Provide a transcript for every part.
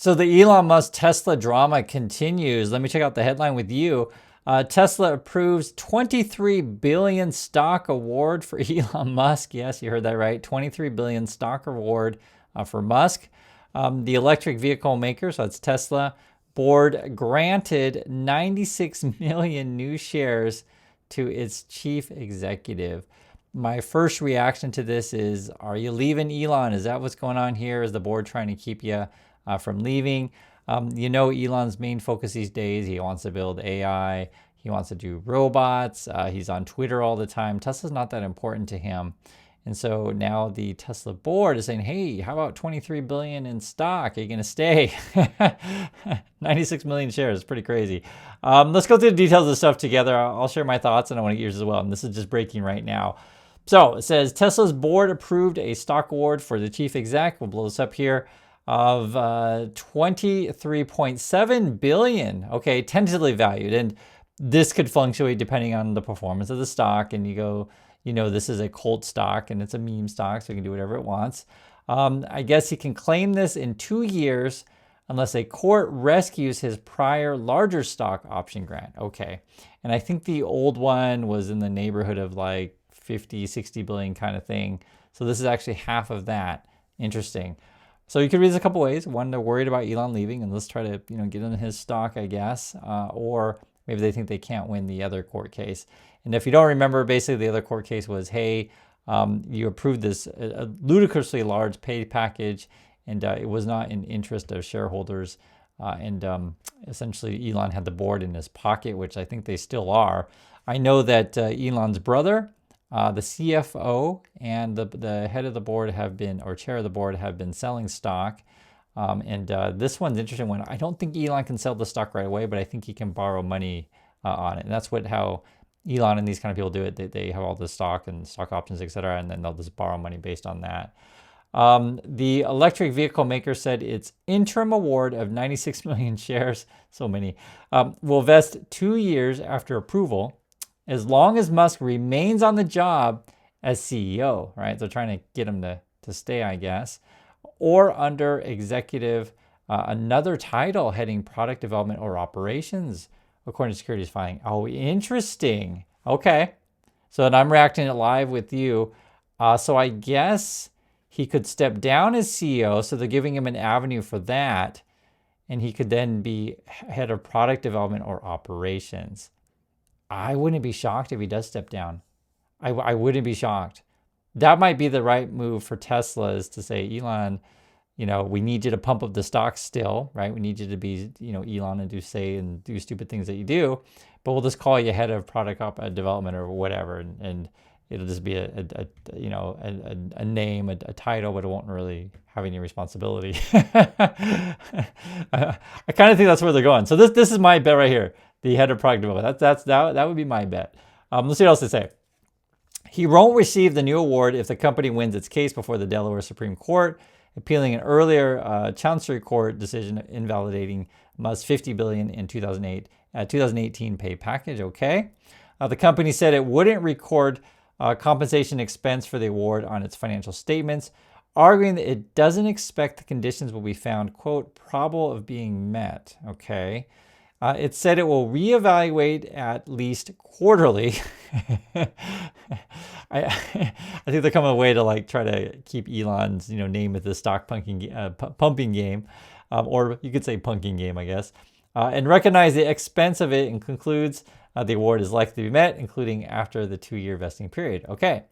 So the Elon Musk Tesla drama continues. Let me check out the headline with you. Tesla approves 23 billion stock award for Elon Musk. Yes, you heard that right. 23 billion stock award for Musk. The electric vehicle maker, so that's Tesla, board granted 96 million new shares to its chief executive. My first reaction to this is, are you leaving Elon? Is that what's going on here? Is the board trying to keep you from leaving? Elon's main focus these days, he wants to build AI. He wants to do robots. He's on Twitter all the time. Tesla's not that important to him. And so now the Tesla board is saying, hey, how about 23 billion in stock? Are you going to stay? 96 million shares, pretty crazy. Let's go through the details of the stuff together. I'll share my thoughts and I want to get yours as well. And this is just breaking right now. So it says Tesla's board approved a stock award for the chief exec. We'll blow this up here of 23.7 billion. Okay, tentatively valued. And this could fluctuate depending on the performance of the stock. And you go, this is a cult stock and it's a meme stock, so it can do whatever it wants. I guess he can claim this in 2 years unless a court rescues his prior larger stock option grant. Okay. And I think the old one was in the neighborhood of like 50, 60 billion kind of thing. So this is actually half of that. Interesting. So you could read this a couple ways. One, they're worried about Elon leaving and let's try to, get in his stock, I guess. Or maybe they think they can't win the other court case. And if you don't remember, basically the other court case was, hey, you approved this ludicrously large pay package and it was not in interest of shareholders. Essentially Elon had the board in his pocket, which I think they still are. I know that Elon's brother, the CFO and the head of the board or chair of the board have been selling stock. This one's interesting one. I don't think Elon can sell the stock right away, but I think he can borrow money on it. And that's how Elon and these kind of people do it. They have all the stock and stock options, etc., and then they'll just borrow money based on that. The electric vehicle maker said its interim award of 96 million shares, so many, will vest 2 years after approval, as long as Musk remains on the job as CEO, right? They're trying to get him to stay, I guess, or under executive, another title heading product development or operations, according to securities filing. Oh, interesting. Okay. So then I'm reacting it live with you. So I guess he could step down as CEO. So they're giving him an avenue for that. And he could then be head of product development or operations. I wouldn't be shocked if he does step down. I wouldn't be shocked. That might be the right move for Tesla, is to say, Elon, we need you to pump up the stock still, right? We need you to be, Elon and do stupid things that you do, but we'll just call you head of product development or whatever. And it'll just be a name, a title, but it won't really have any responsibility. I kind of think that's where they're going. So this is my bet right here. The head of product development. That would be my bet. Let's see what else they say. He won't receive the new award if the company wins its case before the Delaware Supreme Court, appealing an earlier Chancery Court decision invalidating Musk's $50 billion in 2018 pay package. Okay. The company said it wouldn't record compensation expense for the award on its financial statements, arguing that it doesn't expect the conditions will be found, quote, probable of being met. Okay. It said it will reevaluate at least quarterly. I think they're coming away to try to keep Elon's name at the stock pumping game, or you could say punking game, I guess, and recognize the expense of it, and concludes the award is likely to be met, including after the 2-year vesting period. Okay,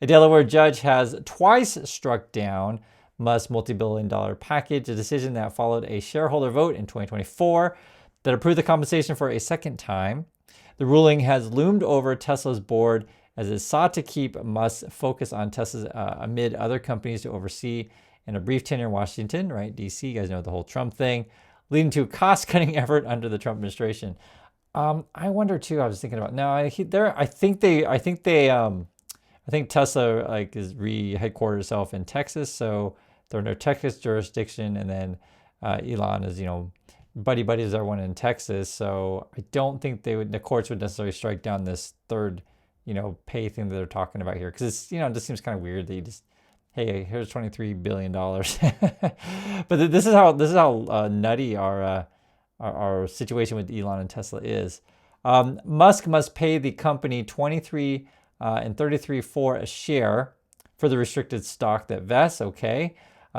a Delaware judge has twice struck down Musk's multi-billion-dollar package, a decision that followed a shareholder vote in 2024 that approved the compensation for a second time. The ruling has loomed over Tesla's board as it sought to keep Musk's focus on Tesla's amid other companies to oversee in a brief tenure in Washington, right, D.C. You guys know the whole Trump thing, leading to a cost-cutting effort under the Trump administration. I wonder too. I was thinking about now. I think Tesla is headquartered itself in Texas, so they're under Texas jurisdiction, and then Elon is buddies everyone in Texas. So I don't think the courts would necessarily strike down this third pay thing that they're talking about here, because it's it just seems kind of weird that you just hey, here's $23 billion. But this is how nutty our situation with Elon and Tesla is. Musk must pay the company 23 and 33 for a share for the restricted stock that vests. Okay,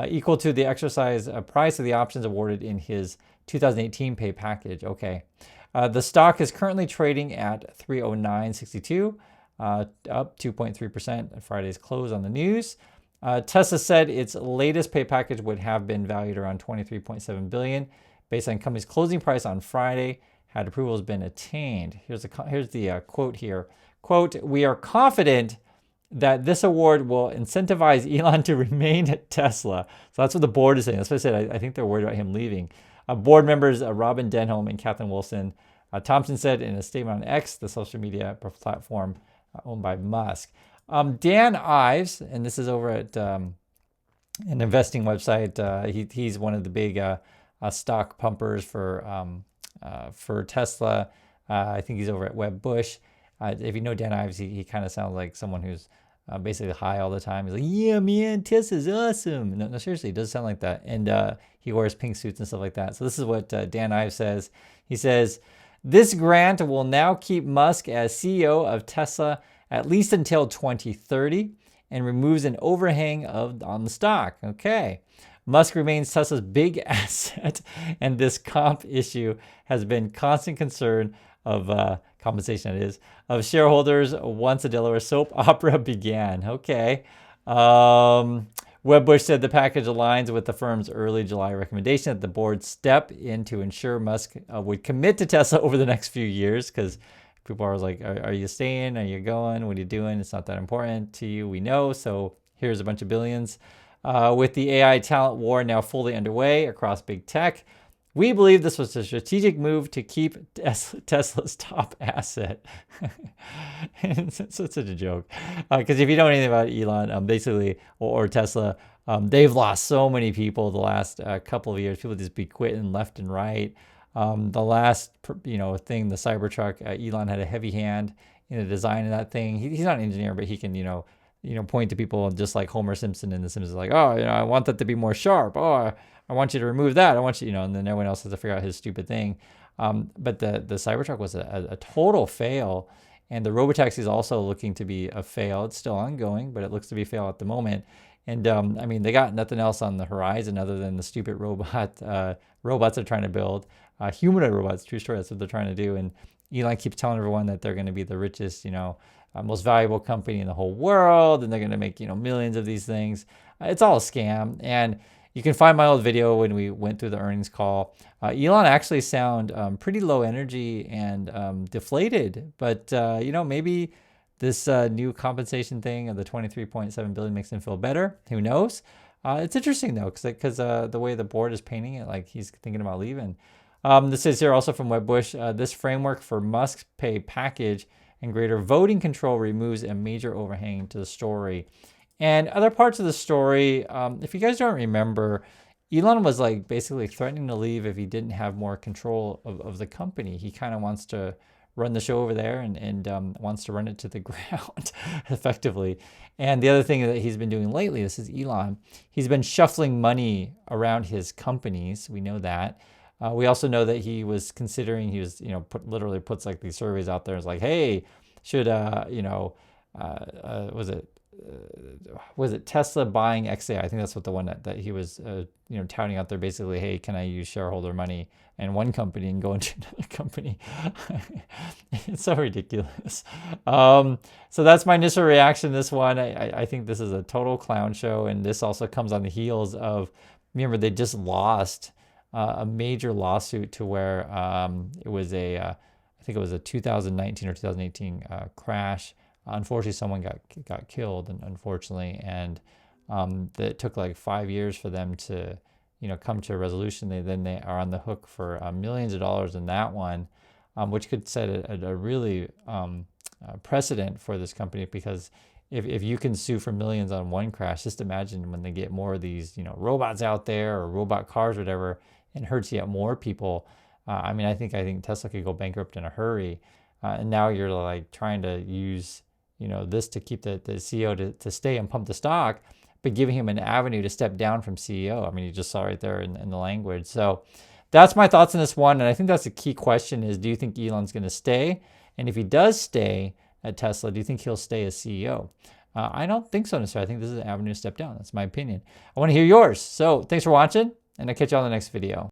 equal to the exercise price of the options awarded in his 2018 pay package. Okay, the stock is currently trading at 309.62, up 2.3% at Friday's close on the news. Tesla said its latest pay package would have been valued around $23.7 billion, based on company's closing price on Friday, had approvals been attained. Here's the quote here. Quote, "We are confident that this award will incentivize Elon to remain at Tesla." So that's what the board is saying. That's what I said. I think they're worried about him leaving. Board members Robin Denholm and Kathleen Wilson Thompson said in a statement on X, the social media platform owned by Musk. Dan Ives, and this is over at an investing website. He's one of the big stock pumpers for Tesla. I think he's over at Wedbush. If you know Dan Ives, he kind of sounds like someone who's basically high all the time. He's like, yeah, man, Tesla's awesome. No, seriously, it does sound like that. And he wears pink suits and stuff like that. So this is what Dan Ives says. He says, "This grant will now keep Musk as CEO of Tesla at least until 2030 and removes an overhang on the stock." Okay. Musk remains Tesla's big asset, and this comp issue has been constant concern of compensation, that is, of shareholders once the Delaware soap opera began. Okay. Wedbush said the package aligns with the firm's early July recommendation that the board step in to ensure Musk would commit to Tesla over the next few years, because people are like, are you staying? Are you going? What are you doing? It's not that important to you. We know. So here's a bunch of billions. With the AI talent war now fully underway across big tech, we believe this was a strategic move to keep Tesla's top asset. It's such a joke. Because if you know anything about Elon, basically, or Tesla, they've lost so many people the last couple of years. People just be quitting left and right. The last, thing, the Cybertruck, Elon had a heavy hand in the design of that thing. He's not an engineer, but he can, point to people just like Homer Simpson in The Simpsons, like, oh, I want that to be more sharp. Oh, I want you to remove that. I want you, and then everyone else has to figure out his stupid thing. But the Cybertruck was a total fail. And the Robotaxi is also looking to be a fail. It's still ongoing, but it looks to be a fail at the moment. And they got nothing else on the horizon other than the stupid robots they're trying to build. Humanoid robots, true story, that's what they're trying to do. And Elon keeps telling everyone that they're going to be the richest, most valuable company in the whole world, and they're going to make, millions of these things. It's all a scam. And you can find my old video when we went through the earnings call. Elon actually sound pretty low energy and deflated, but maybe this new compensation thing of the $23.7 billion makes him feel better. Who knows? It's interesting though, because the way the board is painting it, like he's thinking about leaving. This is here also from Wedbush. This framework for Musk's pay package and greater voting control removes a major overhang to the story. And other parts of the story, if you guys don't remember, Elon was like basically threatening to leave if he didn't have more control of the company. He kind of wants to run the show over there and wants to run it to the ground effectively. And the other thing that he's been doing lately, this is Elon, he's been shuffling money around his companies. We know that. We also know that he was considering, literally puts like these surveys out there. It's like, hey, should, was it Tesla buying XA? I think that's what the one that he was, touting out there. Basically, hey, can I use shareholder money in one company and go into another company? It's so ridiculous. So that's my initial reaction to this one. I think this is a total clown show, and this also comes on the heels of, remember, they just lost a major lawsuit to where it was I think it was a 2019 or 2018 crash. Unfortunately, someone got killed, and unfortunately, and it took like 5 years for them to, come to a resolution. They are on the hook for millions of dollars in that one, which could set a really precedent for this company, because if you can sue for millions on one crash, just imagine when they get more of these, robots out there or robot cars, or whatever, and hurts yet more people. I think Tesla could go bankrupt in a hurry, and now you're like trying to use this to keep the CEO to stay and pump the stock, but giving him an avenue to step down from CEO. I mean, you just saw right there in the language. So that's my thoughts on this one. And I think that's a key question is, do you think Elon's going to stay? And if he does stay at Tesla, do you think he'll stay as CEO? I don't think so necessarily. I think this is an avenue to step down. That's my opinion. I want to hear yours. So thanks for watching, and I'll catch you on the next video.